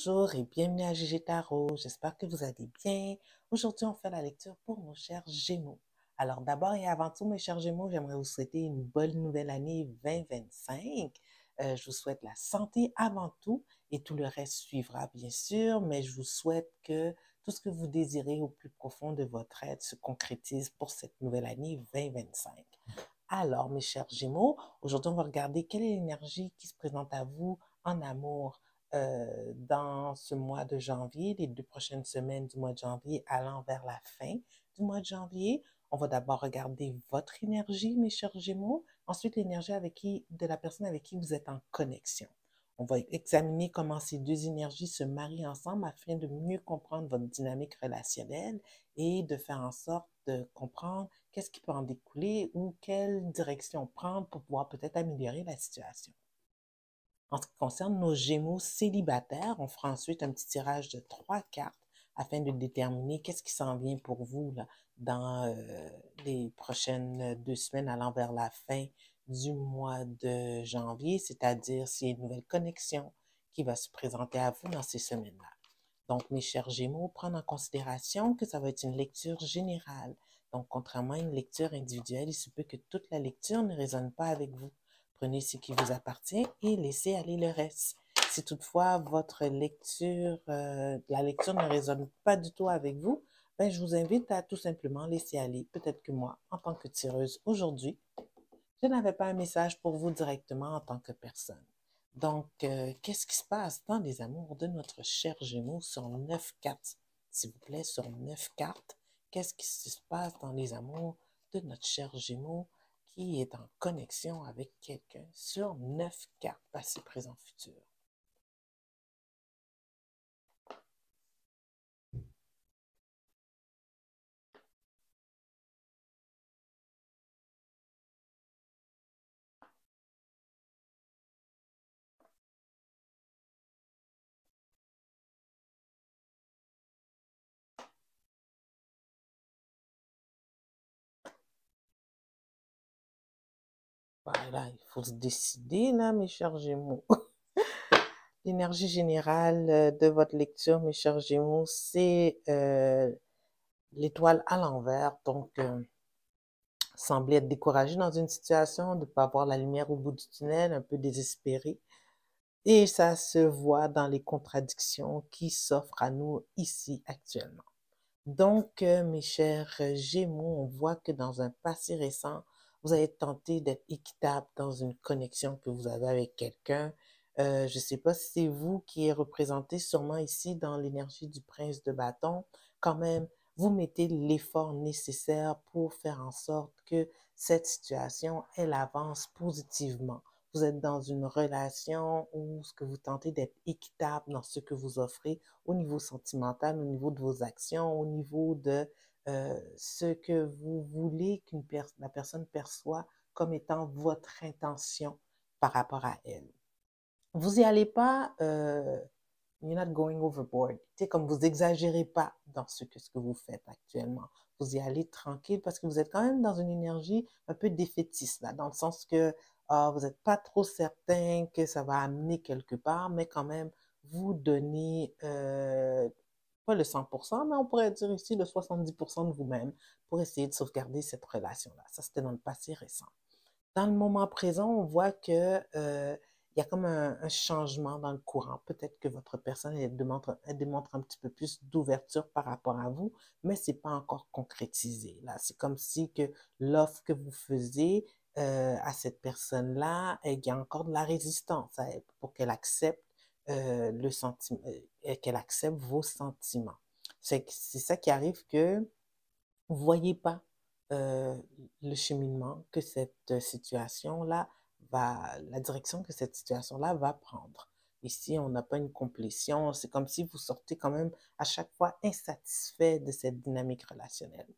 Bonjour et bienvenue à GG Tarot. J'espère que vous allez bien. Aujourd'hui, on fait la lecture pour nos chers Gémeaux. Alors d'abord et avant tout, mes chers Gémeaux, j'aimerais vous souhaiter une bonne nouvelle année 2025. Je vous souhaite la santé avant tout et tout le reste suivra bien sûr, mais je vous souhaite que tout ce que vous désirez au plus profond de votre être se concrétise pour cette nouvelle année 2025. Alors, mes chers Gémeaux, aujourd'hui, on va regarder quelle est l'énergie qui se présente à vous en amour dans ce mois de janvier, les 2 prochaines semaines du mois de janvier allant vers la fin du mois de janvier. On va d'abord regarder votre énergie, mes chers Gémeaux, ensuite l'énergie de la personne avec qui vous êtes en connexion. On va examiner comment ces deux énergies se marient ensemble afin de mieux comprendre votre dynamique relationnelle et de faire en sorte de comprendre qu'est-ce qui peut en découler ou quelle direction prendre pour pouvoir peut-être améliorer la situation. En ce qui concerne nos Gémeaux célibataires, on fera ensuite un petit tirage de 3 cartes afin de déterminer qu'est-ce qui s'en vient pour vous là, dans les prochaines 2 semaines allant vers la fin du mois de janvier, c'est-à-dire s'il y a une nouvelle connexion qui va se présenter à vous dans ces semaines-là. Donc, mes chers Gémeaux, prendre en considération que ça va être une lecture générale. Donc, contrairement à une lecture individuelle, il se peut que toute la lecture ne résonne pas avec vous. Prenez ce qui vous appartient et laissez aller le reste. Si toutefois votre lecture, la lecture ne résonne pas du tout avec vous, ben, je vous invite à tout simplement laisser aller. Peut-être que moi, en tant que tireuse aujourd'hui, je n'avais pas un message pour vous directement en tant que personne. Donc, qu'est-ce qui se passe dans les amours de notre cher Gémeaux sur 9 cartes? S'il vous plaît, sur 9 cartes, qu'est-ce qui se passe dans les amours de notre cher Gémeaux qui est en connexion avec quelqu'un sur 9 cartes, passé, présent, futur? Voilà, il faut se décider là, mes chers Gémeaux. L'énergie générale de votre lecture, mes chers Gémeaux, c'est l'étoile à l'envers. Donc, semblez être découragé dans une situation, de ne pas voir la lumière au bout du tunnel, un peu désespéré. Et ça se voit dans les contradictions qui s'offrent à nous ici actuellement. Donc, mes chers Gémeaux, on voit que dans un passé récent, vous avez tenté d'être équitable dans une connexion que vous avez avec quelqu'un. Je ne sais pas si c'est vous qui est représenté sûrement ici dans l'énergie du prince de bâton. Quand même, vous mettez l'effort nécessaire pour faire en sorte que cette situation, elle avance positivement. Vous êtes dans une relation où ce que vous tentez d'être équitable dans ce que vous offrez au niveau sentimental, au niveau de vos actions, au niveau de ce que vous voulez la personne perçoit comme étant votre intention par rapport à elle. Vous n'y allez pas, you're not going overboard. C'est comme vous exagérez pas dans ce que vous faites actuellement. Vous y allez tranquille parce que vous êtes quand même dans une énergie un peu défaitiste, là, dans le sens que vous n'êtes pas trop certain que ça va amener quelque part, mais quand même, vous donnez pas le 100%, mais on pourrait dire ici le 70% de vous-même pour essayer de sauvegarder cette relation-là. Ça, c'était dans le passé récent. Dans le moment présent, on voit que il y a comme un changement dans le courant. Peut-être que votre personne elle démontre un petit peu plus d'ouverture par rapport à vous, mais c'est pas encore concrétisé. Là, c'est comme si que l'offre que vous faisiez à cette personne-là, il y a encore de la résistance pour qu'elle accepte le sentiment, qu'elle accepte vos sentiments. C'est ça qui arrive que vous voyez pas euh, le cheminement que cette situation-là la direction que cette situation-là va prendre. Ici, on n'a pas une complétion. C'est comme si vous sortez quand même à chaque fois insatisfait de cette dynamique relationnelle.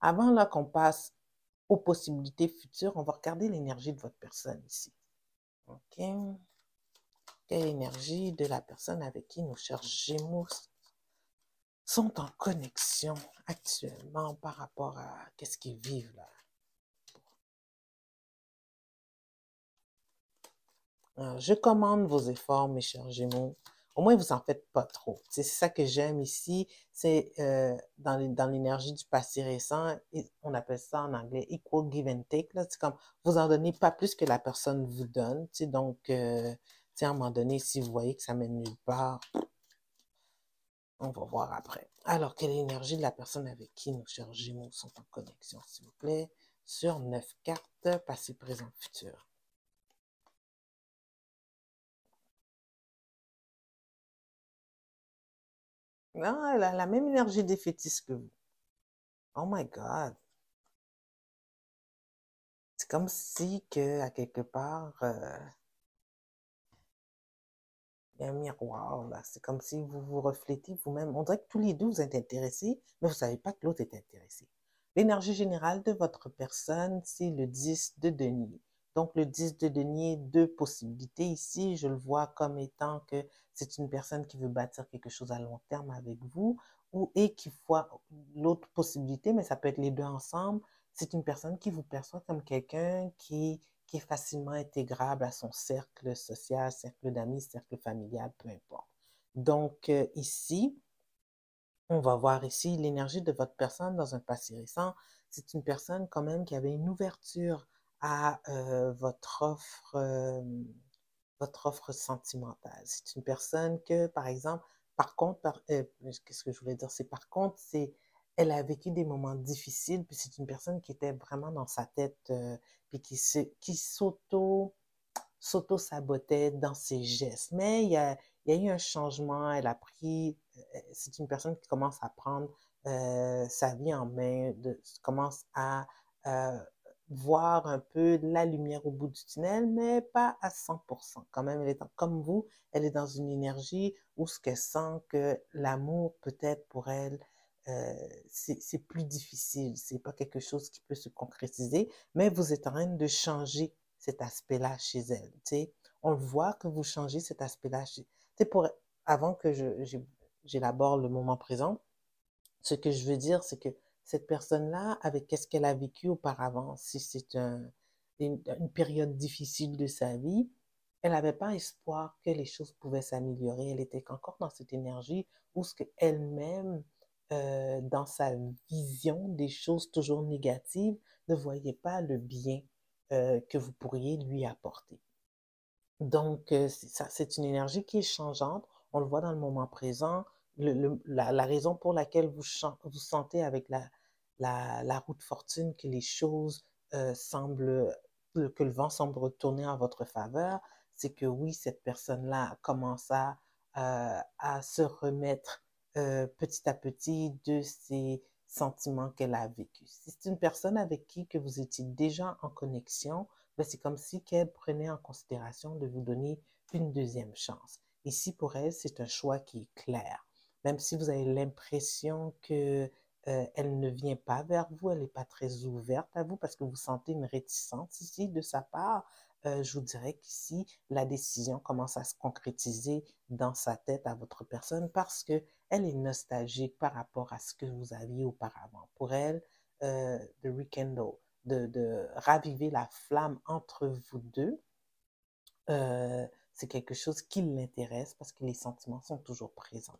Avant là qu'on passe aux possibilités futures, on va regarder l'énergie de votre personne ici. OK? Quelle énergie de la personne avec qui nos chers Gémeaux sont en connexion actuellement par rapport à qu'est-ce qu'ils vivent là. Alors, je commande vos efforts, mes chers Gémeaux. Au moins, vous en faites pas trop. C'est ça que j'aime ici. C'est dans l'énergie du passé récent, on appelle ça en anglais equal give and take. Là. C'est comme vous en donnez pas plus que la personne vous donne. Donc, à un moment donné, si vous voyez que ça mène nulle part, on va voir après. Alors, quelle est l'énergie de la personne avec qui nos chers Gémeaux sont en connexion, s'il vous plaît? Sur 9 cartes, passé, présent, futur. Non, elle a la même énergie défaitiste que vous. Oh my God. C'est comme si que, à quelque part, il y a un miroir, là. C'est comme si vous vous reflétez vous-même. On dirait que tous les deux, vous êtes intéressés, mais vous ne savez pas que l'autre est intéressé. L'énergie générale de votre personne, c'est le 10 de denier. Donc, le 10 de denier, deux possibilités. Ici, je le vois comme étant que c'est une personne qui veut bâtir quelque chose à long terme avec vous, et qui voit l'autre possibilité, mais ça peut être les deux ensemble. C'est une personne qui vous perçoit comme quelqu'un qui est facilement intégrable à son cercle social, cercle d'amis, cercle familial, peu importe. Donc, ici, on va voir ici l'énergie de votre personne dans un passé récent. C'est une personne quand même qui avait une ouverture à votre offre sentimentale. C'est une personne que, par exemple, par contre, qu'est-ce que je voulais dire? C'est par contre, elle a vécu des moments difficiles, puis c'est une personne qui était vraiment dans sa tête, puis qui s'auto-sabotait dans ses gestes. Mais il y a eu un changement, c'est une personne qui commence à prendre sa vie en main, commence à euh, voir un peu la lumière au bout du tunnel, mais pas à 100%. Quand même, comme vous, elle est dans une énergie où ce qu'elle sent que l'amour, peut-être pour elle, c'est plus difficile. C'est pas quelque chose qui peut se concrétiser, mais vous êtes en train de changer cet aspect-là chez elle. T'sais. On le voit que vous changez cet aspect-là. Avant que j'élabore le moment présent, ce que je veux dire, c'est que cette personne-là, avec qu'est-ce qu'elle a vécu auparavant, si c'est une période difficile de sa vie, elle n'avait pas espoir que les choses pouvaient s'améliorer. Elle était encore dans cette énergie où ce qu'elle-même, dans sa vision des choses toujours négatives, ne voyait pas le bien que vous pourriez lui apporter. Donc, c'est une énergie qui est changeante. On le voit dans le moment présent. La raison pour laquelle vous sentez avec la roue de fortune que les choses que le vent semble retourner en votre faveur, c'est que oui, cette personne-là commence à se remettre petit à petit de ces sentiments qu'elle a vécus. Si c'est une personne avec qui que vous étiez déjà en connexion, ben, c'est comme si qu'elle prenait en considération de vous donner une deuxième chance. Ici, pour elle, c'est un choix qui est clair. Même si vous avez l'impression que elle ne vient pas vers vous, elle n'est pas très ouverte à vous parce que vous sentez une réticence ici de sa part, je vous dirais qu'ici, la décision commence à se concrétiser dans sa tête à votre personne parce que elle est nostalgique par rapport à ce que vous aviez auparavant. Pour elle, de rekindle, de raviver la flamme entre vous deux, c'est quelque chose qui l'intéresse parce que les sentiments sont toujours présents.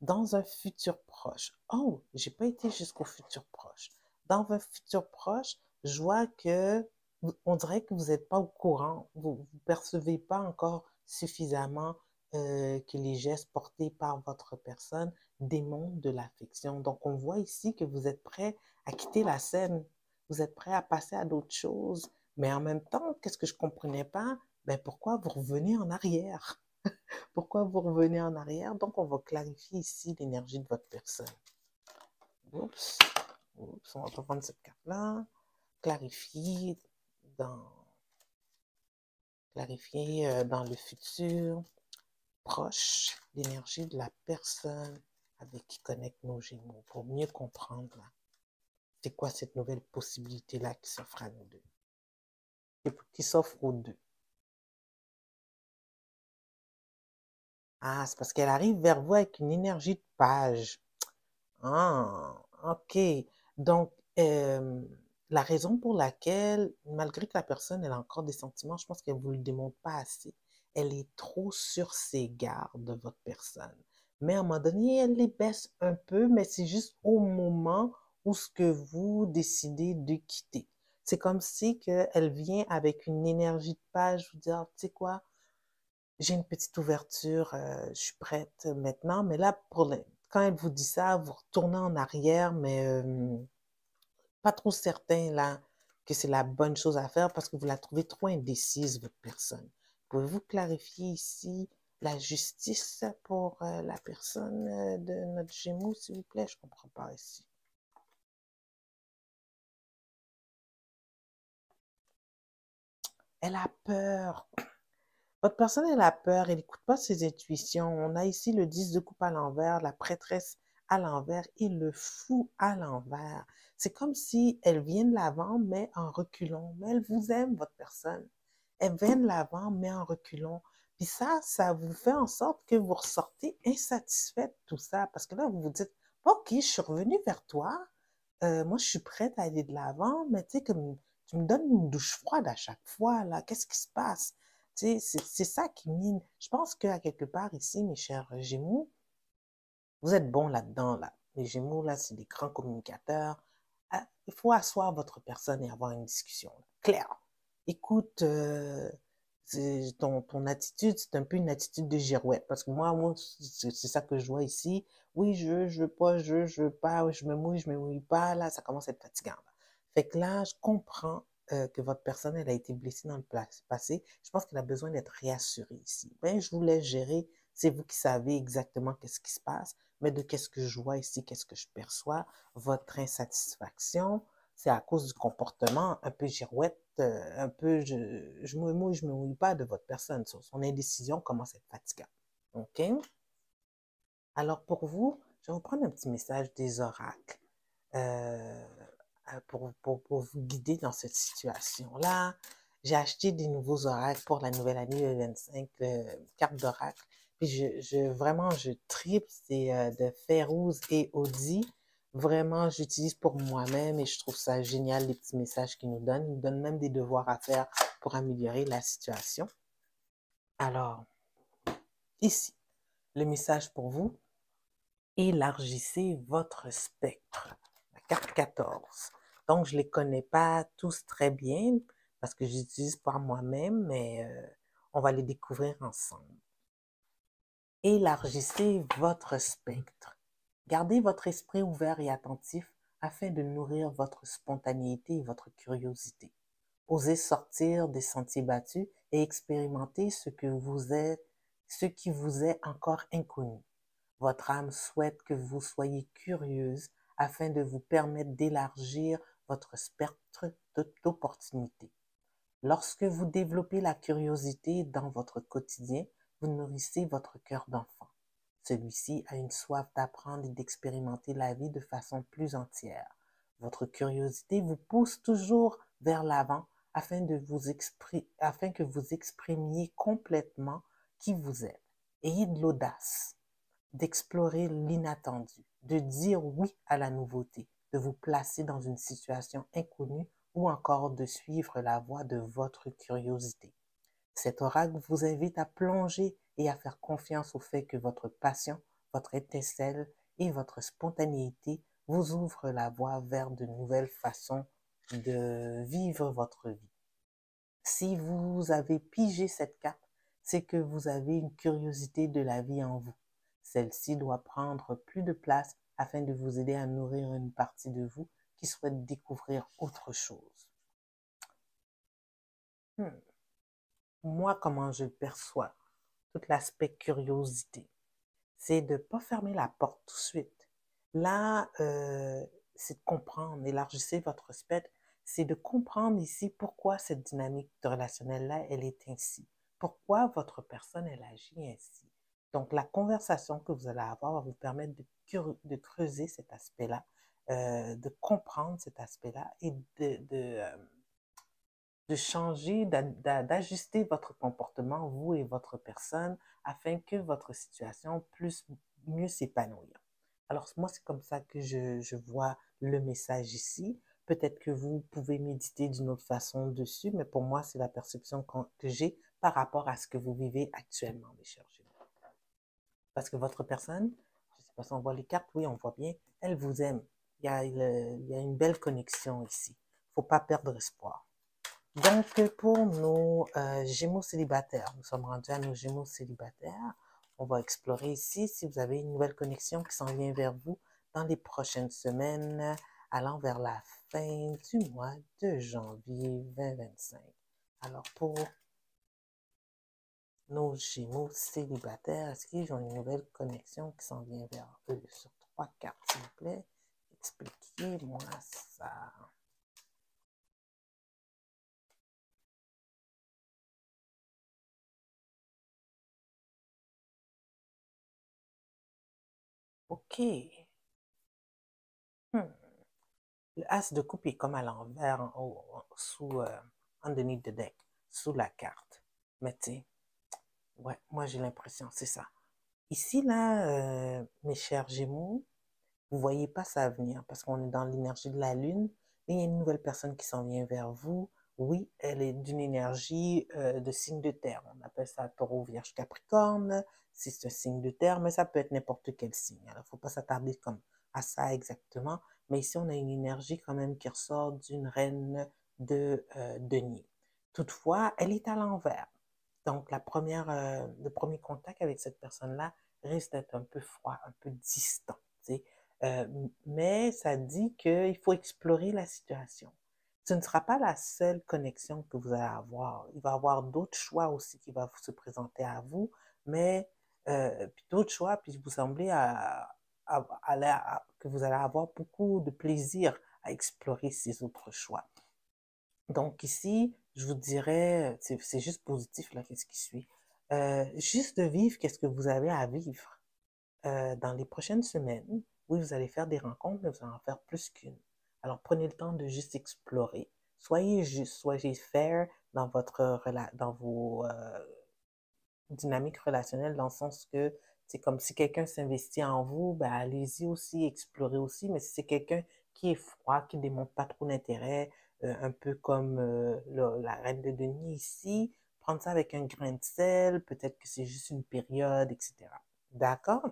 Dans un futur proche, oh, j'ai pas été jusqu'au futur proche. Dans un futur proche, je vois que on dirait que vous n'êtes pas au courant, vous ne percevez pas encore suffisamment que les gestes portés par votre personne démontrent de l'affection. Donc, on voit ici que vous êtes prêt à quitter la scène, vous êtes prêt à passer à d'autres choses, mais en même temps, qu'est-ce que je comprenais pas? Ben, pourquoi vous revenez en arrière? Pourquoi vous revenez en arrière? Donc, on va clarifier ici l'énergie de votre personne. Oups, oups, on va pas prendre cette carte-là. Clarifier dans, dans le futur proche l'énergie de la personne avec qui connecte nos Gémeaux pour mieux comprendre là. C'est quoi cette nouvelle possibilité-là qui s'offre à nous deux? Qui s'offre aux deux. Ah, c'est parce qu'elle arrive vers vous avec une énergie de page. Ah, ok. Donc, la raison pour laquelle, malgré que la personne elle a encore des sentiments, je pense qu'elle ne vous le démontre pas assez. elle est trop sur ses gardes, votre personne. Mais à un moment donné, elle les baisse un peu, mais c'est juste au moment où ce que vous décidez de quitter. C'est comme si elle vient avec une énergie de page, vous dire, tu sais quoi, j'ai une petite ouverture, je suis prête maintenant, mais là, quand elle vous dit ça, vous retournez en arrière, mais pas trop certain là que c'est la bonne chose à faire parce que vous la trouvez trop indécise, votre personne. Pouvez-vous clarifier ici la justice pour la personne de notre Gémeaux, s'il vous plaît? Je ne comprends pas ici. Elle a peur. Votre personne, elle a peur, elle n'écoute pas ses intuitions. On a ici le 10 de coupe à l'envers, la prêtresse à l'envers et le fou à l'envers. C'est comme si elle vient de l'avant, mais en reculant. Mais elle vous aime, votre personne. Elle vient de l'avant, mais en reculant. Puis ça vous fait en sorte que vous ressortez insatisfait de tout ça. Parce que là, vous vous dites, OK, je suis revenue vers toi. Moi, je suis prête à aller de l'avant, mais tu sais, comme tu me donnes une douche froide à chaque fois, là. Qu'est-ce qui se passe? Tu sais, c'est ça qui mine. Je pense qu'à quelque part ici, mes chers Gémeaux, vous êtes bons là-dedans, là. Les Gémeaux, là, c'est des grands communicateurs. Ah, il faut asseoir votre personne et avoir une discussion, là. Claire. Écoute, ton attitude, c'est un peu une attitude de girouette. Parce que moi c'est ça que je vois ici. Oui, je veux pas, je veux pas, je me mouille pas. Là, ça commence à être fatigant, là. Fait que là, je comprends que votre personne, elle a été blessée dans le passé. Je pense qu'elle a besoin d'être réassurée ici. Ben, je vous laisse gérer. C'est vous qui savez exactement qu'est-ce qui se passe. Mais de qu'est-ce que je vois ici, qu'est-ce que je perçois, votre insatisfaction, c'est à cause du comportement un peu girouette, un peu je me mouille pas de votre personne. Son indécision commence à être fatigante. OK? Alors pour vous, je vais vous prendre un petit message des oracles euh, pour vous guider dans cette situation-là. J'ai acheté des nouveaux oracles pour la nouvelle année 25, cartes d'oracle. Puis vraiment, je tripe, c'est de Férouz et Audi. Vraiment, j'utilise pour moi-même et je trouve ça génial, les petits messages qu'ils nous donnent. Ils nous donnent même des devoirs à faire pour améliorer la situation. Alors, ici, le message pour vous, élargissez votre spectre. La carte 14. Donc, je ne les connais pas tous très bien parce que j'utilise par moi-même, mais on va les découvrir ensemble. Élargissez votre spectre. Gardez votre esprit ouvert et attentif afin de nourrir votre spontanéité et votre curiosité. Osez sortir des sentiers battus et expérimenter ce qui vous est encore inconnu. Votre âme souhaite que vous soyez curieuse afin de vous permettre d'élargir votre spectre d'opportunités. Lorsque vous développez la curiosité dans votre quotidien, vous nourrissez votre cœur d'enfant. Celui-ci a une soif d'apprendre et d'expérimenter la vie de façon plus entière. Votre curiosité vous pousse toujours vers l'avant afin que vous exprimiez complètement qui vous êtes. Ayez de l'audace d'explorer l'inattendu, de dire oui à la nouveauté, de vous placer dans une situation inconnue ou encore de suivre la voie de votre curiosité. Cet oracle vous invite à plonger et à faire confiance au fait que votre passion, votre étincelle et votre spontanéité vous ouvrent la voie vers de nouvelles façons de vivre votre vie. Si vous avez pigé cette carte, c'est que vous avez une curiosité de la vie en vous. Celle-ci doit prendre plus de place afin de vous aider à nourrir une partie de vous qui souhaite découvrir autre chose. Moi, comment je le perçois, tout l'aspect curiosité, c'est de ne pas fermer la porte tout de suite. Là, c'est de comprendre, élargissez votre spectre, c'est de comprendre ici pourquoi cette dynamique relationnelle-là, elle est ainsi. Pourquoi votre personne, elle agit ainsi. Donc, la conversation que vous allez avoir va vous permettre de creuser cet aspect-là, de comprendre cet aspect-là et de changer, d'ajuster votre comportement, vous et votre personne, afin que votre situation puisse mieux s'épanouir. Alors, moi, c'est comme ça que je vois le message ici. Peut-être que vous pouvez méditer d'une autre façon dessus, mais pour moi, c'est la perception que j'ai par rapport à ce que vous vivez actuellement, mes chers Gémeaux. Parce que votre personne, je ne sais pas si on voit les cartes, oui, on voit bien, elle vous aime. Il y a une belle connexion ici. Il ne faut pas perdre espoir. Donc, pour nos Gémeaux célibataires, nous sommes rendus à nos Gémeaux célibataires. On va explorer ici si vous avez une nouvelle connexion qui s'en vient vers vous dans les prochaines semaines, allant vers la fin du mois de janvier 2025. Alors, pour nos Gémeaux célibataires, est-ce qu'ils ont une nouvelle connexion qui s'en vient vers eux? Sur 3 cartes, s'il vous plaît, expliquez-moi ça. OK. Hmm. Le as de coupe est comme à l'envers, en haut, sous, underneath the deck, sous la carte. Mais tu sais, ouais, moi j'ai l'impression, c'est ça. Ici, là, mes chers Gémeaux, vous voyez pas ça venir parce qu'on est dans l'énergie de la Lune, mais il y a une nouvelle personne qui s'en vient vers vous. Oui, elle est d'une énergie de signe de terre. On appelle ça Taureau, Vierge, Capricorne. Si c'est un signe de terre, mais ça peut être n'importe quel signe. Alors, il ne faut pas s'attarder comme à ça exactement. Mais ici, on a une énergie quand même qui ressort d'une reine de denier. Toutefois, elle est à l'envers. Donc, le premier contact avec cette personne-là risque d'être un peu froid, un peu distant. Tu sais. Mais ça dit qu'il faut explorer la situation. Ce ne sera pas la seule connexion que vous allez avoir. Il va y avoir d'autres choix aussi qui vont se présenter à vous, mais puis d'autres choix, puis vous semblez que vous allez avoir beaucoup de plaisir à explorer ces autres choix. Donc ici, je vous dirais, c'est juste positif, là, qu'est-ce qui suit. Juste de vivre, qu'est-ce que vous avez à vivre dans les prochaines semaines. Oui, vous allez faire des rencontres, mais vous allez en faire plus qu'une. Alors, prenez le temps de juste explorer. Soyez juste, soyez fair dans dans vos dynamiques relationnelles, dans le sens que c'est comme si quelqu'un s'investit en vous, ben allez-y aussi, explorez aussi, mais si c'est quelqu'un qui est froid, qui ne démontre pas trop d'intérêt, un peu comme la reine de Denis ici, prendre ça avec un grain de sel, peut-être que c'est juste une période, etc. D'accord?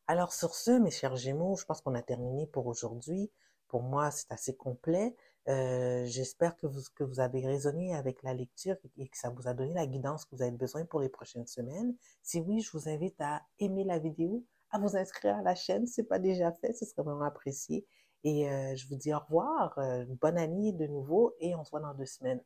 Alors sur ce, mes chers Gémeaux, je pense qu'on a terminé pour aujourd'hui. Pour moi, c'est assez complet. J'espère que vous avez raisonné avec la lecture et que ça vous a donné la guidance que vous avez besoin pour les prochaines semaines. Si oui, je vous invite à aimer la vidéo, à vous inscrire à la chaîne si ce n'est pas déjà fait, ce serait vraiment apprécié. Et je vous dis au revoir, bonne année de nouveau et on se voit dans 2 semaines.